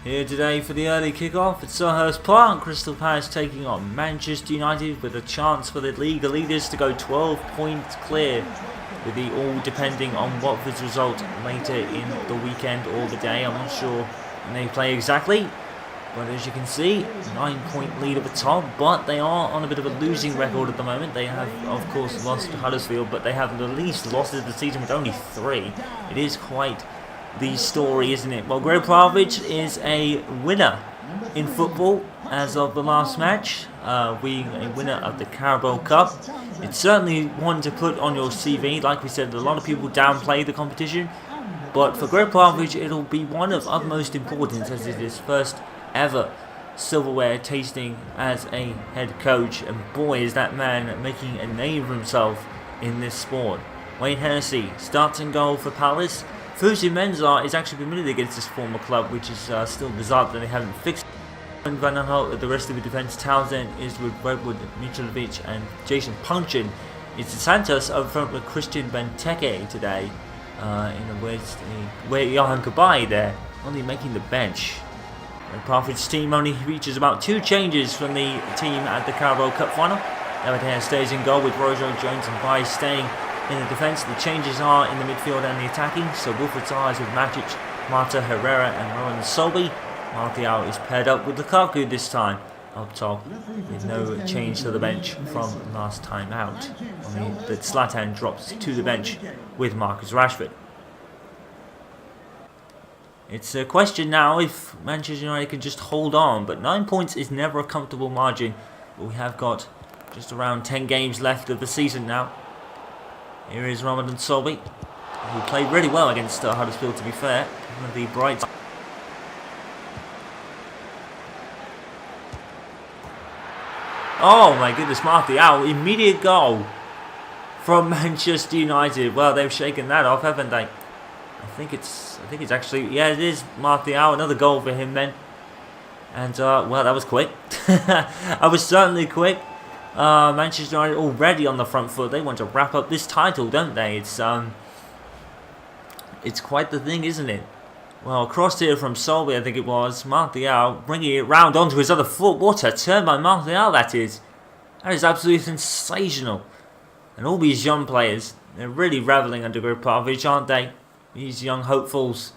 Here today for the early kick-off at Selhurst Park, Crystal Palace taking on Manchester United with a chance for the league leaders to go 12 points clear, with the all depending on Watford's result later in the weekend or the day. I'm not sure when they play exactly, but as you can see, 9-point lead at the top, but they are on a bit of a losing record at the moment. They have, of course, lost to Huddersfield, but they have the least losses of the season with only 3. It is quite the story, isn't it? Well, Gregg Popovich is a winner in football as of the last match, being a winner of the Carabao Cup. It's certainly one to put on your CV. Like we said, a lot of people downplay the competition, but for Gregg Popovich, it'll be one of utmost importance as it is his first ever silverware tasting as a head coach, and boy is that man making a name for himself in this sport. Wayne Hennessy starts in goal for Palace. Fuzi Mensah is actually permitted against his former club, which is still bizarre that they haven't fixed. Van Aanholt, the rest of the defence, Townsend is with Redwood, Mitrovic and Jason Punchin. It's Santos up front with Christian Benteke today, in a where Johan Cabaye there, only making the bench. The Popovich's team only reaches about 2 changes from the team at the Carabao Cup final. David Hare stays in goal with Rojo, Jones and Baye staying in the defence. The changes are in the midfield and the attacking. So Wilfred Zaha with Matic, Marta, Herrera and Rowan Solby. Martial is paired up with Lukaku this time up top, with no change to the bench from last time out. Only that Zlatan drops to the bench with Marcus Rashford. It's a question now if Manchester United can just hold on, but 9 points is never a comfortable margin. But we have got just around 10 games left of the season now. Here is Ramadan Solby, who played really well against Huddersfield, to be fair. One of the bright. Oh my goodness, Martial, immediate goal from Manchester United. Well, they've shaken that off, haven't they? I think it's actually, yeah, it is Martial. Another goal for him then. And well, that was quick. I was certainly quick. Manchester United already on the front foot. They want to wrap up this title, don't they? It's quite the thing, isn't it? Well, crossed here from Solby, I think it was. Martial bringing it round onto his other foot. What a turn by Martial that is. That is absolutely sensational. And all these young players, they're really revelling under Gregg Popovich, aren't they? These young hopefuls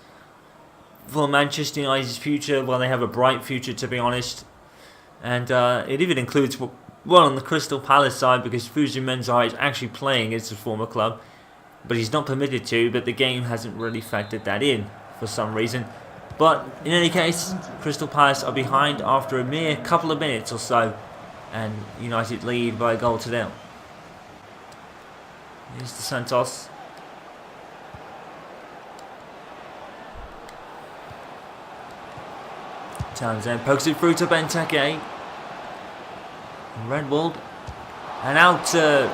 for Manchester United's future. Well, they have a bright future, to be honest. And it even includes, well, on the Crystal Palace side, because Fuzi Mensah is actually playing against his former club, but he's not permitted to, but the game hasn't really factored that in for some reason. But in any case, Crystal Palace are behind after a mere couple of minutes or so, and United lead by a goal to 0. Here's the Santos. Townsend pokes it through to Benteke. Redwood. And out. I'm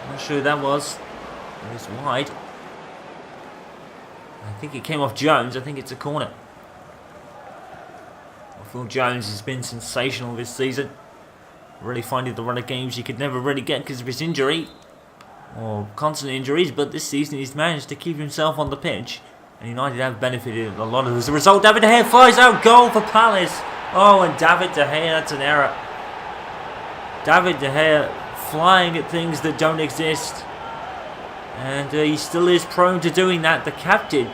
not sure who that was. It was wide. I think it came off Jones. I think it's a corner. Phil Jones has been sensational this season. Really finding the run of games he could never really get because of his injury. Or constant injuries. But this season he's managed to keep himself on the pitch. And United have benefited a lot as a result. David De Gea flies out, goal for Palace. Oh, and David De Gea, that's an error. David De Gea flying at things that don't exist. And he still is prone to doing that. The captain,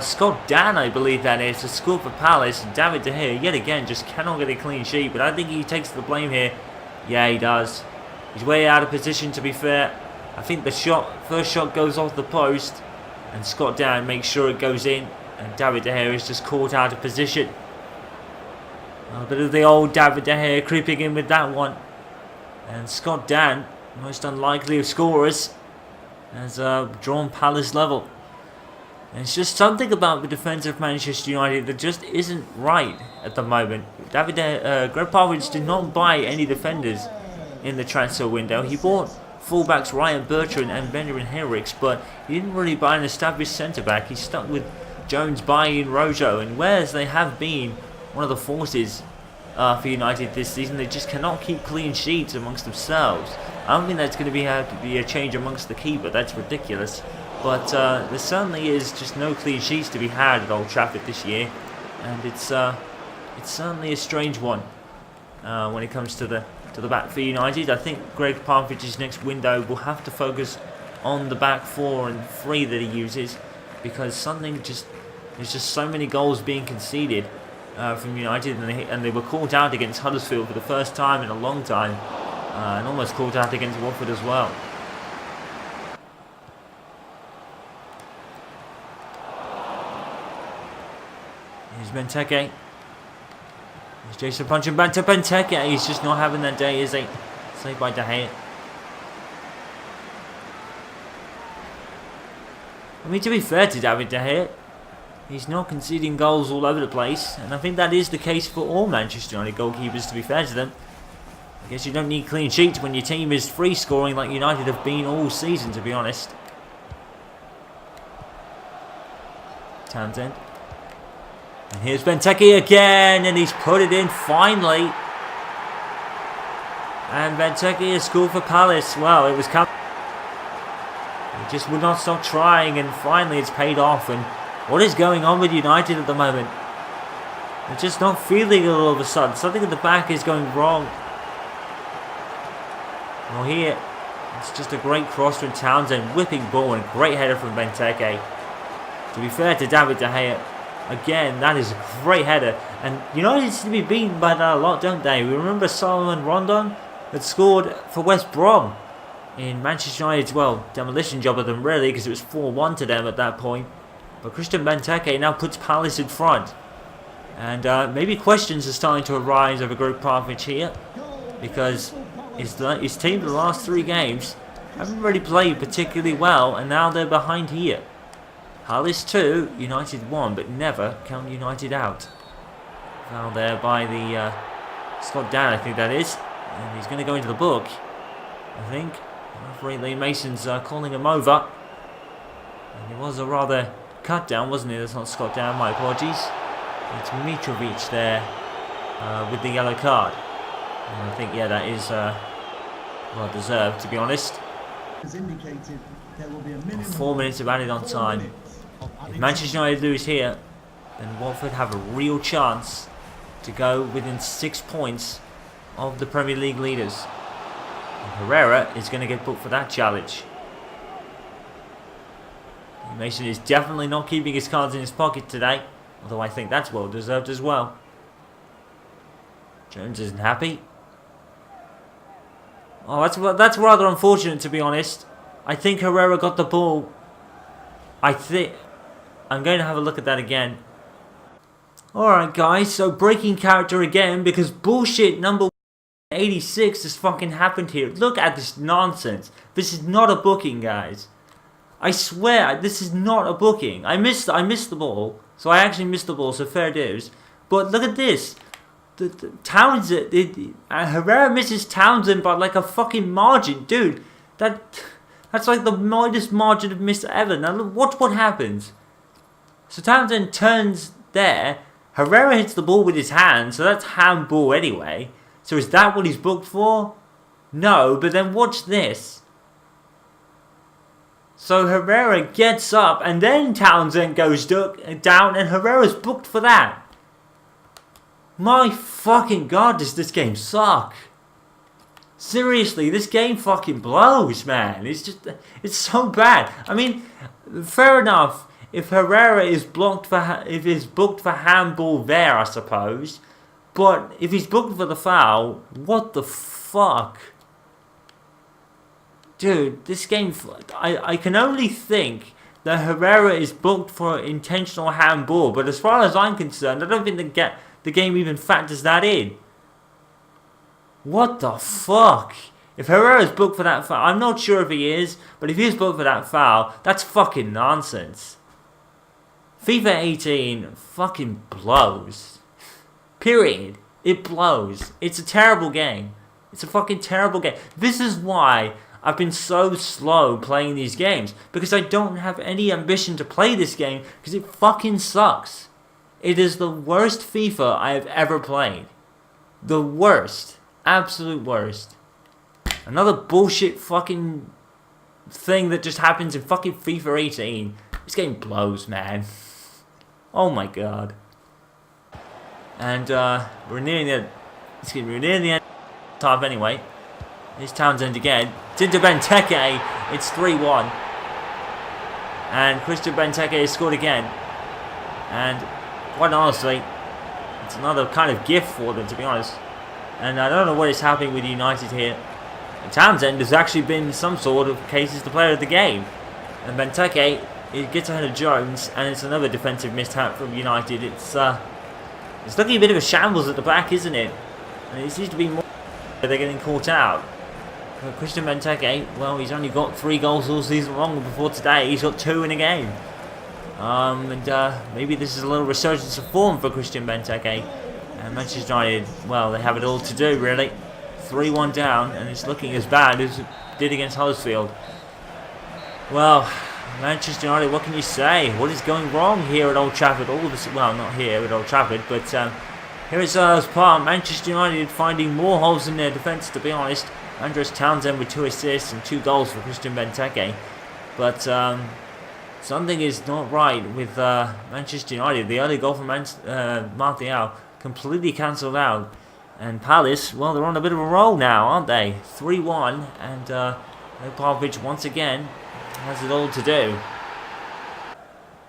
Scott Dan, I believe that is, has scored for Palace. And David De Gea, yet again, just cannot get a clean sheet. But I think he takes the blame here. Yeah, he does. He's way out of position, to be fair. I think the first shot goes off the post. And Scott Dan makes sure it goes in. And David De Gea is just caught out of position. A bit of the old David De Gea creeping in with that one. And Scott Dan, most unlikely of scorers, has drawn Palace level. And it's just something about the defence of Manchester United that just isn't right at the moment. Gregg Popovich did not buy any defenders in the transfer window. He bought fullbacks Ryan Bertrand and Benjamin Henrichs, but he didn't really buy an established centre-back. He stuck with Jones, Baye and Rojo, and whereas they have been one of the forces for United this season, they just cannot keep clean sheets amongst themselves. I don't think that's going to have to be a change amongst the keeper. That's ridiculous. But there certainly is just no clean sheets to be had at Old Trafford this year, and it's certainly a strange one when it comes to the back for United. I think Gregg Popovich's next window will have to focus on the back 4 and 3 that he uses, because there's just so many goals being conceded from United, and they were caught out against Huddersfield for the first time in a long time, and almost caught out against Watford as well. Here's Benteke. Here's Jason punching back to Benteke. He's just not having that day, is he? Saved by De Gea. I mean, to be fair to David De Gea, he's not conceding goals all over the place, and I think that is the case for all Manchester United goalkeepers, to be fair to them. I guess you don't need clean sheets when your team is free scoring like United have been all season, to be honest. Townsend. And here's Benteke again, and he's put it in finally. And Benteke has scored for Palace. Well, it was coming. He just would not stop trying, and finally it's paid off. And what is going on with United at the moment? They're just not feeling it all of a sudden. Something at the back is going wrong. Well, here, it's just a great cross from Townsend, whipping ball, and a great header from Benteke. To be fair to David De Gea, again, that is a great header. And United seem to be beaten by that a lot, don't they? We remember Solomon Rondon had scored for West Brom in Manchester United's, well, demolition job of them, really, because it was 4-1 to them at that point. But Christian Benteke now puts Palace in front. And maybe questions are starting to arise over Gregg Popovich here, because his team the last 3 games haven't really played particularly well, and now they're behind here. Palace 2, United 1, but never count United out. Foul there by the Scott Dan, I think that is. And he's going to go into the book, I think. Referee Lee Mason's calling him over. And it was a rather cut down, wasn't it? That's not Scott Dan, my apologies. It's Mitrovic there with the yellow card. And I think, yeah, that is well deserved, to be honest. As indicated, there will be a minimum 4 minutes of added on time. If Manchester United lose here, then Watford have a real chance to go within 6 points of the Premier League leaders. And Herrera is going to get booked for that challenge. Mason is definitely not keeping his cards in his pocket today, although I think that's well deserved as well. Jones isn't happy. Oh, that's rather unfortunate, to be honest. I think Herrera got the ball. I'm going to have a look at that again. Alright guys, so breaking character again, because bullshit number 86 has fucking happened here. Look at this nonsense. This is not a booking, guys. I swear, this is not a booking. I missed the ball, so I actually missed the ball, so fair dues. But look at this. Townsend, Herrera misses Townsend by like a fucking margin, dude. That's like the widest margin of miss ever. Now look, watch what happens. So Townsend turns there. Herrera hits the ball with his hand, so that's handball anyway. So is that what he's booked for? No, but then watch this. So Herrera gets up, and then Townsend goes down, and Herrera's booked for that. My fucking god, does this game suck. Seriously, this game fucking blows, man. It's so bad. I mean, fair enough. If Herrera is booked for handball there, I suppose. But if he's booked for the foul, what the fuck? Dude, this game, I can only think that Herrera is booked for intentional handball. But as far as I'm concerned, I don't think the game even factors that in. What the fuck? If Herrera's booked for that foul, I'm not sure if he is, but if he's booked for that foul, that's fucking nonsense. FIFA 18 fucking blows. Period. It blows. It's a terrible game. It's a fucking terrible game. This is why I've been so slow playing these games, because I don't have any ambition to play this game, because it fucking sucks. It is the worst FIFA I have ever played. The worst. Absolute worst. Another bullshit fucking thing that just happens in fucking FIFA 18. This game blows, man. Oh my god. And we're nearing the end of the half anyway. Here's Townsend again. It's into Benteke. It's 3-1. And Christian Benteke has scored again. And quite honestly, it's another kind of gift for them, to be honest. And I don't know what is happening with United here. And Townsend has actually been some sort of cases the player of the game. And Benteke, it gets ahead of Jones, and it's another defensive mishap from United. It's looking a bit of a shambles at the back, isn't it? And it seems to be more they're getting caught out. But Christian Benteke, well, he's only got 3 goals all season long. Before today, he's got 2 in a game. Maybe this is a little resurgence of form for Christian Benteke. And Manchester United, well, they have it all to do, really. 3-1 down, and it's looking as bad as it did against Huddersfield. Well, Manchester United, what can you say? What is going wrong here at Old Trafford? All of this, well, not here at Old Trafford, but here at Selhurst Park, Manchester United finding more holes in their defence, to be honest. Andros Townsend with 2 assists and 2 goals for Christian Benteke. But something is not right with Manchester United. The early goal from Martial completely cancelled out. And Palace, well, they're on a bit of a roll now, aren't they? 3-1, and Gregg Popovich once again has it all to do.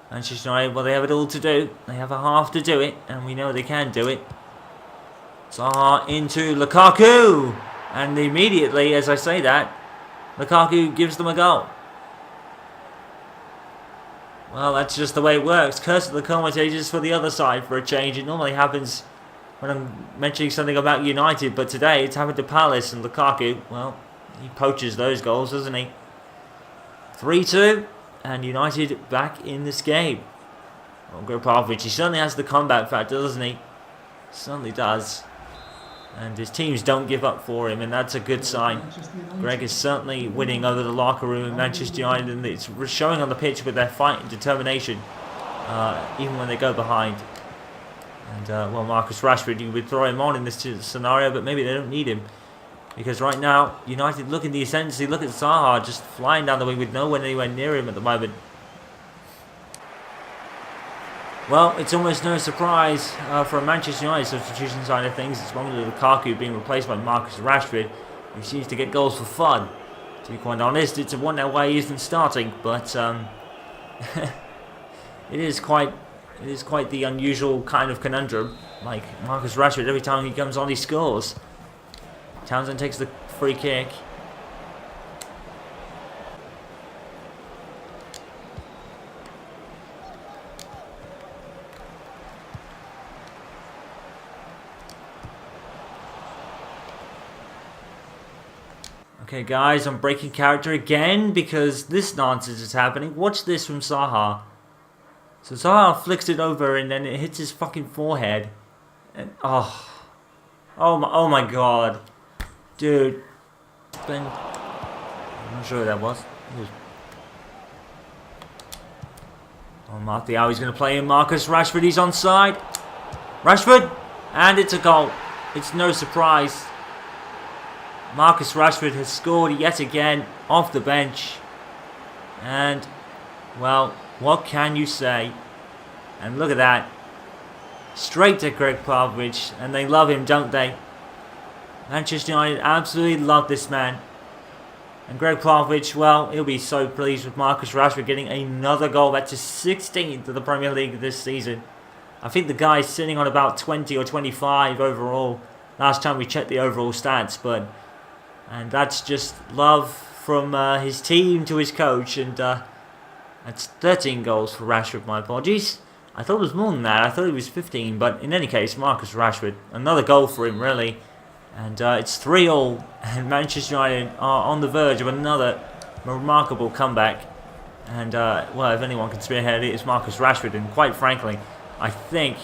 Manchester United, well, they have it all to do. They have a half to do it, and we know they can do it. Zaha into Lukaku! And immediately, as I say that, Lukaku gives them a goal. Well, that's just the way it works. Curse of the commentators for the other side for a change. It normally happens when I'm mentioning something about United, but today it's happened to Palace, and Lukaku, well, he poaches those goals, doesn't he? 3-2, and United back in this game. Well, Gregg Popovich, he certainly has the comeback factor, doesn't he? Certainly does. And his teams don't give up for him, and that's a good sign. Greg is certainly winning over the locker room in Manchester United, and it's showing on the pitch with their fight and determination, even when they go behind. And, well, Marcus Rashford, you would throw him on in this scenario, but maybe they don't need him. Because right now, United look in the ascendancy, look at Zaha just flying down the wing with no one anywhere near him at the moment. Well, it's almost no surprise for a Manchester United substitution side of things. It's Romelu Lukaku being replaced by Marcus Rashford, who seems to get goals for fun. To be quite honest, it's a wonder why he isn't starting, but it is quite the unusual kind of conundrum. Like Marcus Rashford, every time he comes on, he scores. Townsend takes the free kick. Okay guys, I'm breaking character again because this nonsense is happening. Watch this from Zaha. So Zaha flicks it over and then it hits his fucking forehead. And oh my god. Dude. I'm not sure who that was. Oh, Martial, he's going to play in Marcus Rashford. He's onside. Rashford. And it's a goal. It's no surprise. Marcus Rashford has scored yet again off the bench. And, well, what can you say? And look at that. Straight to Gregg Popovich. And they love him, don't they? Manchester United absolutely love this man. And Gregg Popovich, well, he'll be so pleased with Marcus Rashford getting another goal. That's his 16th of the Premier League this season. I think the guy's sitting on about 20 or 25 overall. Last time we checked the overall stats, and that's just love from his team to his coach. And that's 13 goals for Rashford, my apologies. I thought it was more than that. I thought it was 15, but in any case, Marcus Rashford, another goal for him, really. And it's 3-3, and Manchester United are on the verge of another remarkable comeback. And, well, if anyone can spearhead it, it's Marcus Rashford. And quite frankly, I think,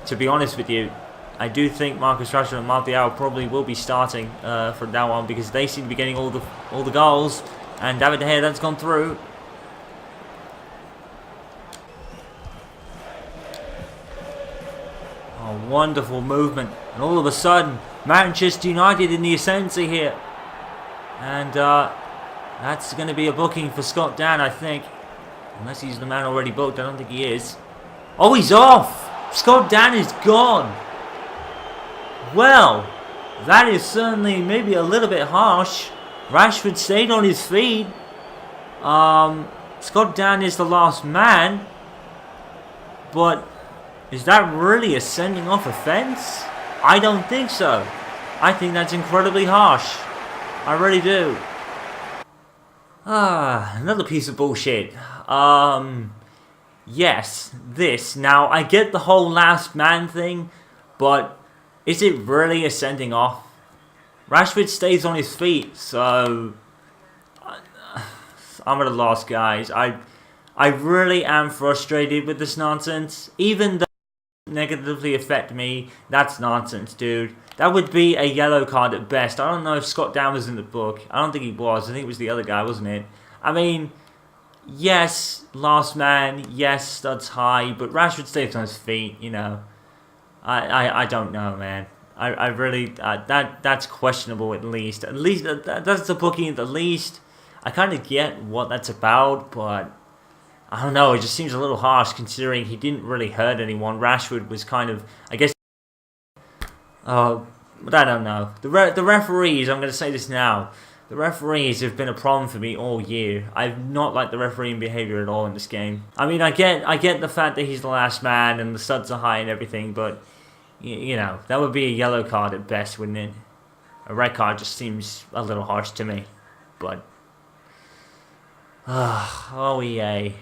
to be honest with you, I do think Marcus Rashford and Martial probably will be starting from now on, because they seem to be getting all the goals. And David De Gea, that's gone through. Oh, wonderful movement. And all of a sudden, Manchester United in the ascendancy here. And That's going to be a booking for Scott Dan, I think. Unless he's the man already booked, I don't think he is. Oh, he's off! Scott Dan is gone! Well, that is certainly maybe a little bit harsh. Rashford stayed on his feet. Scott Dan is the last man. But is that really a sending off offence? I don't think so. I think that's incredibly harsh. I really do. Another piece of bullshit. Yes, this. Now, I get the whole last man thing, but is it really a sending off? Rashford stays on his feet, so I'm at a loss, guys. I really am frustrated with this nonsense. Even though it negatively affect me, that's nonsense, dude. That would be a yellow card at best. I don't know if Scott Dan was in the book. I don't think he was. I think it was the other guy, wasn't it? I mean, yes, last man. Yes, studs high. But Rashford stays on his feet, you know. I don't know, man. I really... that's questionable at least. At least, that's the booking at the least. I kind of get what that's about, but... I don't know, it just seems a little harsh considering he didn't really hurt anyone. Rashford was kind of... I guess... but I don't know. The referees, I'm going to say this now. The referees have been a problem for me all year. I've not liked the refereeing behaviour at all in this game. I mean, I get the fact that he's the last man and the studs are high and everything, but, you know, that would be a yellow card at best, wouldn't it? A red card just seems a little harsh to me. But, oh EA,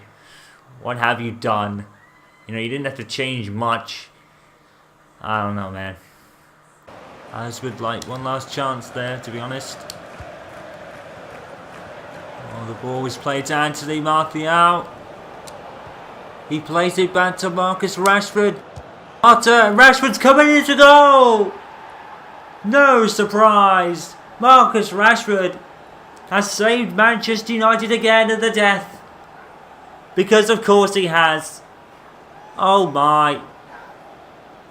what have you done? You know, you didn't have to change much. I don't know, man. I just would like one last chance there, to be honest. Oh, the ball was played to Anthony Martial. He plays it back to Marcus Rashford. Rashford's coming in to goal! No surprise! Marcus Rashford has saved Manchester United again at the death. Because of course he has. Oh my.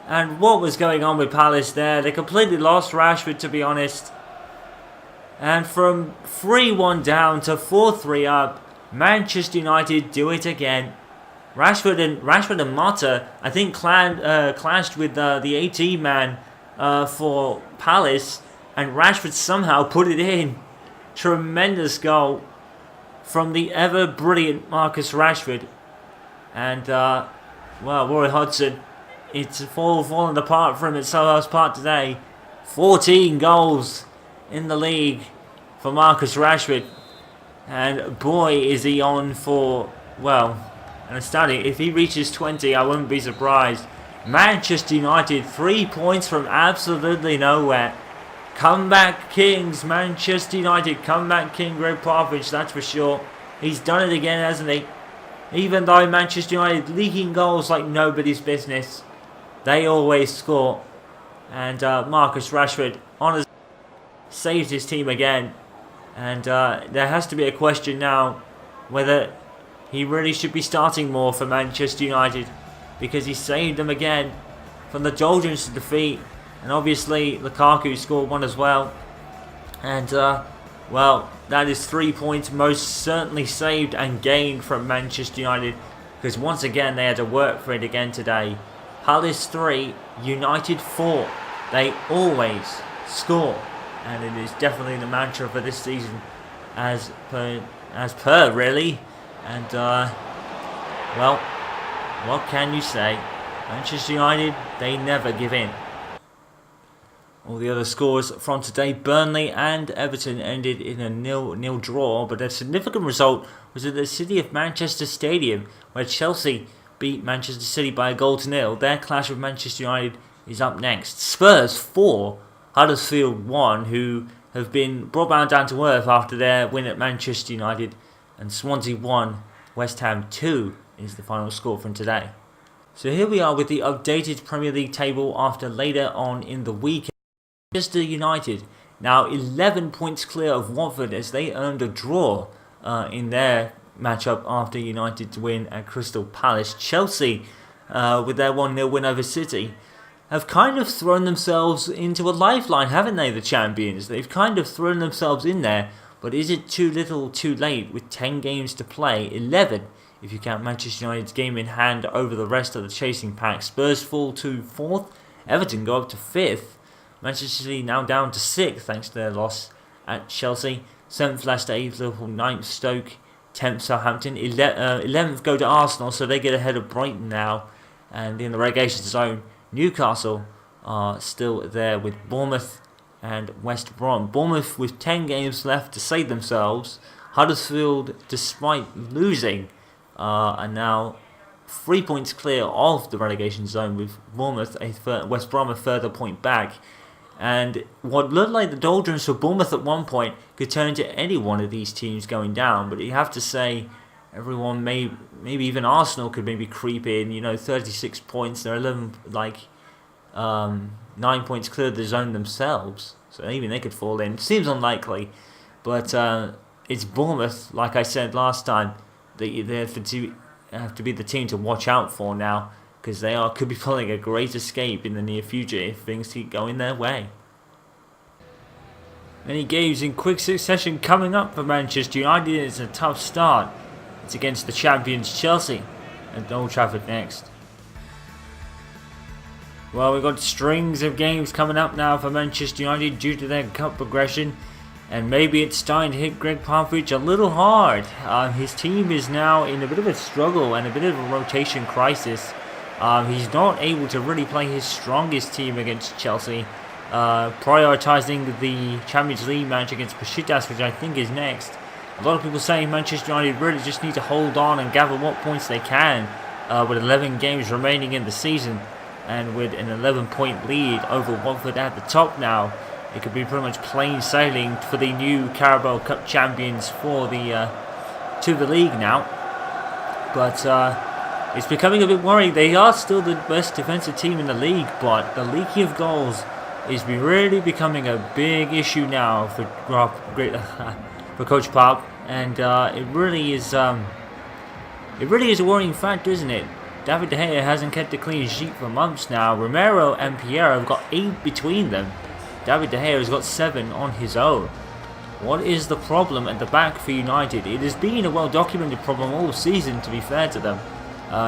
And what was going on with Palace there? They completely lost Rashford, to be honest. And from 3-1 down to 4-3 up, Manchester United do it again. Rashford and Mata, I think, clashed with the 18 man for Palace, and Rashford somehow put it in. Tremendous goal from the ever brilliant Marcus Rashford. And well, Roy Hodgson, it's fallen apart for him at Selhurst Park today. 14 goals in the league for Marcus Rashford, and boy is he on for, well, and astounding. If he reaches 20, I wouldn't be surprised. Manchester United 3 points from absolutely nowhere. Comeback kings, Manchester United, comeback king Gregg Popovich, that's for sure. He's done it again, hasn't he? Even though Manchester United leaking goals like nobody's business, they always score. And Marcus Rashford saved his team again. And there has to be a question now whether he really should be starting more for Manchester United, because he saved them again from the doldrums of defeat. And obviously Lukaku scored one as well. And well, that is 3 points most certainly saved and gained from Manchester United, because once again they had to work for it again today. Palace 3, United 4. They always score, and it is definitely the mantra for this season, as per really. And well, what can you say? Manchester United, they never give in. All the other scores from today, Burnley and Everton ended in a 0-0 draw, but a significant result was at the City of Manchester Stadium, where Chelsea beat Manchester City by a 0-0. Their clash with Manchester United is up next. Spurs 4, Huddersfield 1, who have been brought down to earth after their win at Manchester United, and Swansea 1, West Ham 2 is the final score from today. So here we are with the updated Premier League table after later on in the week. Manchester United now 11 points clear of Watford, as they earned a draw in their matchup after United's win at Crystal Palace. Chelsea, with their 1-0 win over City, have kind of thrown themselves into a lifeline, haven't they, the champions? They've kind of thrown themselves in there, But is it too little too late with 10 games to play? 11 if you count Manchester United's game in hand over the rest of the chasing pack. Spurs fall to 4th, Everton go up to 5th, Manchester City now down to 6th thanks to their loss at Chelsea, 7th Leicester, 8th Liverpool, 9th Stoke, 10th Southampton, 11th go to Arsenal, so they get ahead of Brighton now. And in the relegation zone, Newcastle are still there with Bournemouth and West Brom. Bournemouth with 10 games left to save themselves. Huddersfield, despite losing, are now 3 points clear of the relegation zone, with Bournemouth, West Brom a further point back. And what looked like the doldrums for Bournemouth at one point could turn into any one of these teams going down. But you have to say, everyone maybe even Arsenal could maybe creep in. 36 points. They're 9 points clear of the zone themselves. So even they could fall in. Seems unlikely, but it's Bournemouth, like I said last time, that they have to be the team to watch out for now, because they could be pulling a great escape in the near future if things keep going their way. Many games in quick succession coming up for Manchester United. It's a tough start. It's against the champions Chelsea at Old Trafford next. Well, we've got strings of games coming up now for Manchester United due to their cup progression, and maybe it's starting to hit Gregg Popovich a little hard. His team is now in a bit of a struggle and a bit of a rotation crisis. He's not able to really play his strongest team against Chelsea, prioritising the Champions League match against Besiktas, which I think is next. A lot of people saying Manchester United really just need to hold on and gather what points they can with 11 games remaining in the season, and with an 11-point lead over Watford at the top now. It could be pretty much plain sailing for the new Carabao Cup champions to the league now. But it's becoming a bit worrying. They are still the best defensive team in the league, but the leaking of goals is really becoming a big issue now for Coach Pop, and it really is a worrying factor, isn't it? David De Gea hasn't kept a clean sheet for months now. Romero and Pierre have got 8 between them. David De Gea has got 7 on his own. What is the problem at the back for United? It has been a well-documented problem all season, to be fair to them.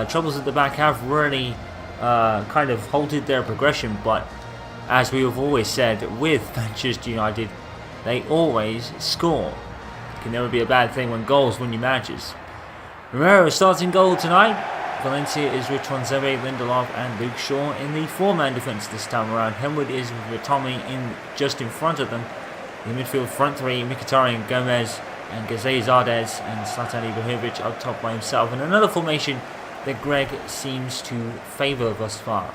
Troubles at the back have really kind of halted their progression, but as we have always said with Manchester United, they always score. It can never be a bad thing when goals win you matches. Romero starts in goal tonight. Valencia is with Tuanzebe, Lindelof and Luke Shaw in the 4-man defence this time around. Henwood is with Tommy just in front of them. In the midfield front three, Mkhitaryan, Gomez and Gazay Zardes, and Zlatan Ibrahimovic up top by himself. And another formation that Gregg seems to favour thus far.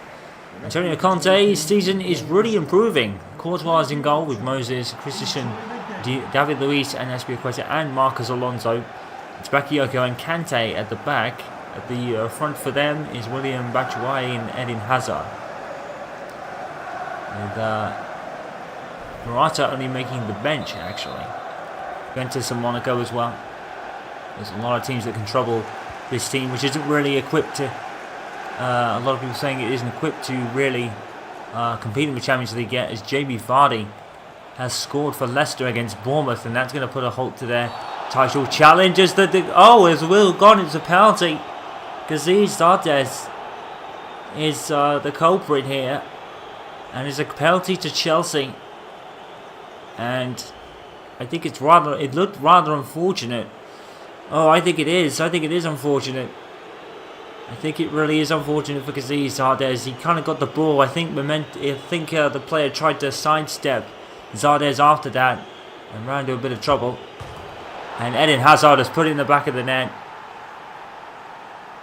Antonio Conte's season is really improving. Courtois is in goal with Moses, Christensen, David Luiz and Azpilicueta and Marcos Alonso. It's Bakayoko and Kante at the back. At the front for them is William Batshuayi and Eden Hazard. With Morata only making the bench, actually. Juventus and Monaco as well. There's a lot of teams that can trouble this team, which isn't really equipped to... a lot of people saying it isn't equipped to really compete in the Champions League yet, as Jamie Vardy has scored for Leicester against Bournemouth, and that's going to put a halt to their title challenge. As there's Will gone, it's a penalty. Gazay Zardes is the culprit here, and it's a penalty to Chelsea. And I think it looked rather unfortunate. Oh, I think it is. I think it is unfortunate. I think it really is unfortunate for Gazay Zardes. He kind of got the ball. I think the player tried to sidestep Zardes after that and ran into a bit of trouble. And Eden Hazard has put it in the back of the net.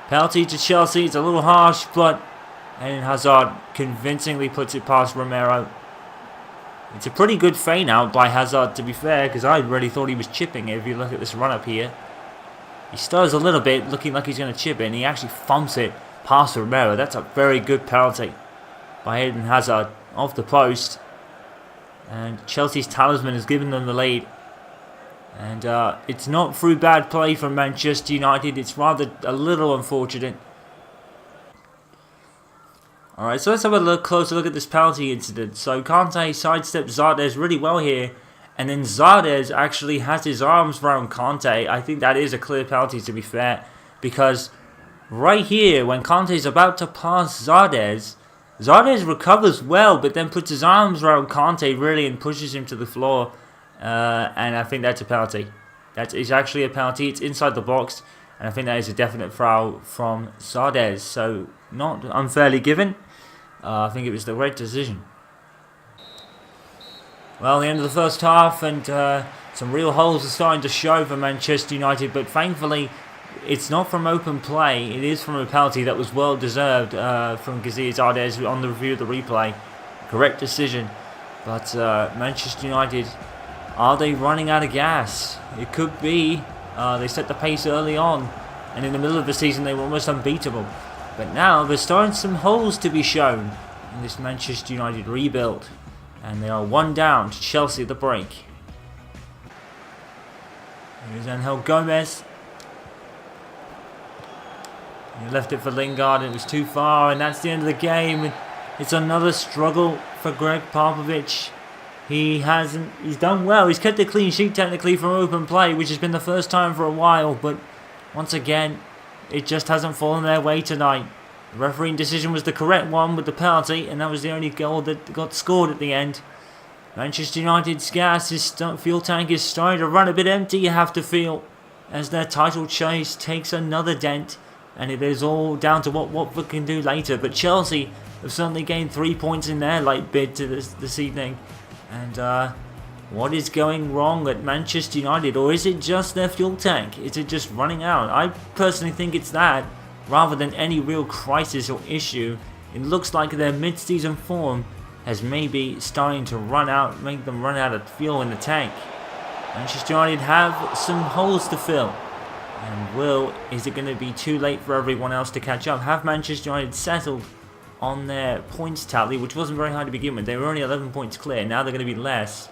Penalty to Chelsea. It's a little harsh, but Eden Hazard convincingly puts it past Romero. It's a pretty good feint out by Hazard, to be fair, because I really thought he was chipping it. If you look at this run up here, he stirs a little bit, looking like he's going to chip it, and he actually thumps it past Romero. That's a very good penalty by Eden Hazard off the post. And Chelsea's talisman has given them the lead. And it's not through bad play from Manchester United. It's rather a little unfortunate. Alright, so let's have a closer look at this penalty incident. So Kante sidesteps Zardes really well here. And then Zardes actually has his arms around Kante. I think that is a clear penalty, to be fair, because right here, when Kante's about to pass Zardes, Zardes recovers well, but then puts his arms around Kante really and pushes him to the floor. And I think that's a penalty. That is actually a penalty. It's inside the box, and I think that is a definite foul from Zardes. So not unfairly given. I think it was the right decision. Well, the end of the first half, and some real holes are starting to show for Manchester United, but thankfully it's not from open play. It is from a penalty that was well deserved from Gazia Zardes on the review of the replay. Correct decision. But Manchester United, are they running out of gas? It could be. They set the pace early on, and in the middle of the season they were almost unbeatable. But now there's starting some holes to be shown in this Manchester United rebuild. And they are 1 down to Chelsea at the break. Here's Angel Gomez. He left it for Lingard, and it was too far, and that's the end of the game. It's another struggle for Gregg Popovich. He's done well. He's kept a clean sheet technically from open play, which has been the first time for a while, but once again, it just hasn't fallen their way tonight. The refereeing decision was the correct one with the penalty, and that was the only goal that got scored at the end. Manchester United's fuel tank is starting to run a bit empty, you have to feel, as their title chase takes another dent, and it is all down to what Watford can do later. But Chelsea have certainly gained 3 points in their late bid to this evening. And what is going wrong at Manchester United, or is it just their fuel tank? Is it just running out? I personally think it's that, rather than any real crisis or issue. It looks like their mid-season form has maybe starting to make them run out of fuel in the tank. Manchester United have some holes to fill. And is it going to be too late for everyone else to catch up? Have Manchester United settled on their points tally, which wasn't very high to begin with? They were only 11 points clear. Now they're going to be less.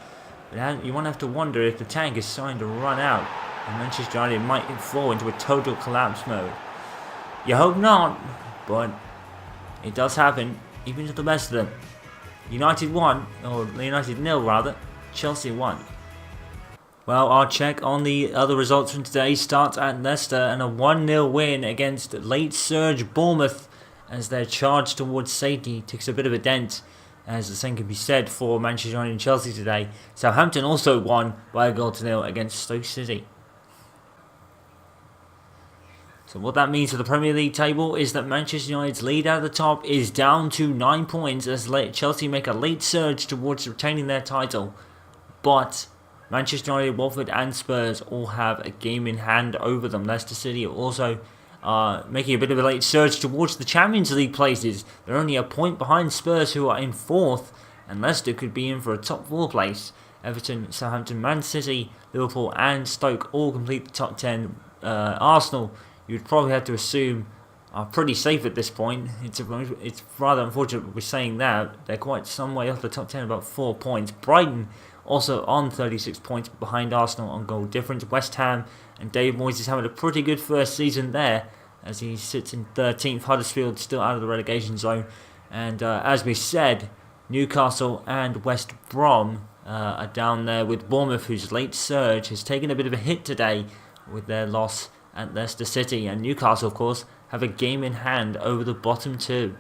But you won't have to wonder if the tank is starting to run out, and Manchester United might fall into a total collapse mode. You hope not, but it does happen, even to the best of them. United 1, or United 0 rather, Chelsea 1. Well, our check on the other results from today starts at Leicester and a 1-0 win against late surge Bournemouth, as their charge towards safety takes a bit of a dent, as the same can be said for Manchester United and Chelsea today. Southampton also won by a 0-0 against Stoke City. So what that means for the Premier League table is that Manchester United's lead at the top is down to 9 points as Chelsea make a late surge towards retaining their title. But Manchester United, Watford and Spurs all have a game in hand over them. Leicester City are also making a bit of a late surge towards the Champions League places. They're only a point behind Spurs, who are in 4th, and Leicester could be in for a top 4 place. Everton, Southampton, Man City, Liverpool and Stoke all complete the top 10. Arsenal, you'd probably have to assume, are pretty safe at this point. It's rather unfortunate we're saying that. They're quite some way off the top 10, about 4 points. Brighton also on 36 points behind Arsenal on goal difference. West Ham and David Moyes is having a pretty good first season there, as he sits in 13th. Huddersfield still out of the relegation zone. And as we said, Newcastle and West Brom are down there with Bournemouth, whose late surge has taken a bit of a hit today with their loss at Leicester City. And Newcastle, of course, have a game in hand over the bottom 2.